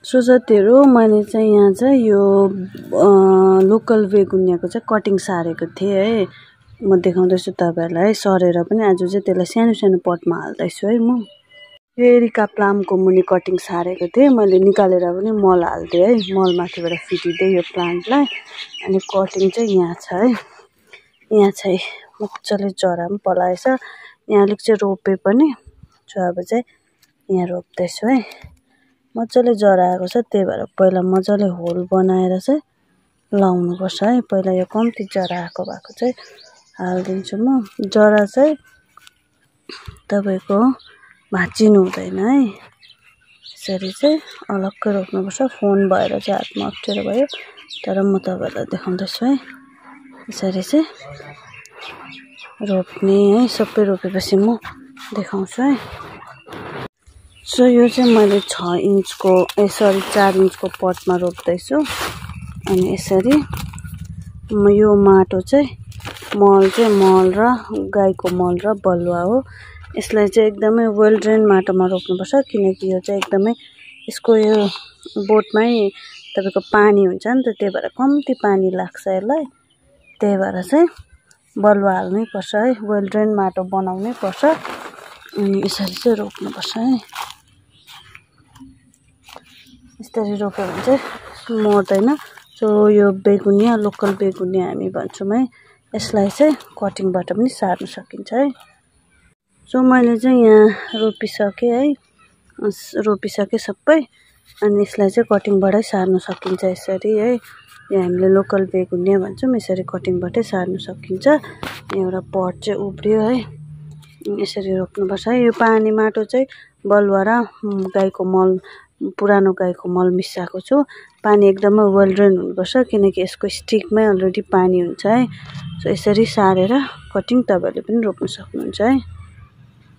So साथीहरु मैले चाहिँ यहाँ चाहिँ यो लोकल बेगुनियाको चाहिँ कटिङ सारेको थिएँ है। म देखाउँदैछु तपाईहरुलाई सरेर पनि आज चाहिँ त्यसलाई सानो सानो पटमा हाल्दैछु है म। यो एरिका प्लामको मुनि कटिङ सारेको थिएँ मैले निकालेर पनि मल हाल्दिए है। मल माथिबाट फिटिदिए यो प्लान्टलाई। अनि कटिङ चाहिँ यहाँ छ है। यहाँ चाहिँ मजाले जरा पनि पलाएछ। यहाँ अलिक चाहिँ रोपे पनि छ। अब चाहिँ यहाँ रोप्दैछु है। मजाले जरा आएको छ त्यही भएर पहिला मजाले होल बनाएर चाहिँ लाउनु पर्छ है। पहिला यो कम्ती जरा आएको भएको चाहिँ हाल्दिन्छु म। जरा चाहिँ तपाईको भाँचिनु हुँदैन है। यसरी चाहिँ अलग्गै रोप्नुपर्छ। फोन भएर चाहिँ हातमा अप्ठ्यारो भयो तर म तपाईहरुलाई देखाउँदैछु है। यसरी चाहिँ रोप्ने है। सबै रोपेपछि म देखाउँछु है। सो यो चाहिँ मैले 6 इन्चको 4 इन्चको पटमा रोप्दैछु। अनि यसरी यो माटो चाहिँ मल र गाईको मल र बलुवा हो। यसलाई चाहिँ एकदमै वेल ड्रेन माटोमा रोप्नुपर्छ किनकि यो चाहिँ एकदमै यसको यो बोटमै तपाईको पानी हुन्छ नि त त्यही भएर कम्ती पानी लाग्छ यसलाई। त्यही भएर चाहिँ बलुवा हाल्नै पर्छ है। वेल ड्रेन माटो बनाउनै पर्छ। अनि यसरी चाहिँ रोप्नुपर्छ है। यसरी रोप्यो भने चाहिँ मर्दैन। सो यो बेगुनिया लोकल बेगुनिया हामी भन्छौँ है। यसलाई चाहिँ कटिङबाट पनि सार्न सकिन्छ है। सो मैले चाहिँ यहाँ रोपिसके है। रोपिसके सबै। अनि यसलाई चाहिँ कटिङबाटै सार्न सकिन्छ यसरी है। यो हामीले लोकल बेगुनिया भन्छौँ। यसरी कटिङबाटै सार्न सकिन्छ। एउटा पट चाहिँ उब्रियो है। यसरी रोप्नुपर्छ है। यो पानी माटो चाहिँ बलुवा र गाईको मल पुरानो गाईको मल मिसाएको छु। पानी एकदमै वेल ड्रेन हुनुपर्छ किनकि यसको स्टिकमै अलरेडी पानी हुन्छ है। सो यसरी सारेर कटिङ तपाईहरुले पनि रोप्न सक्नुहुन्छ है।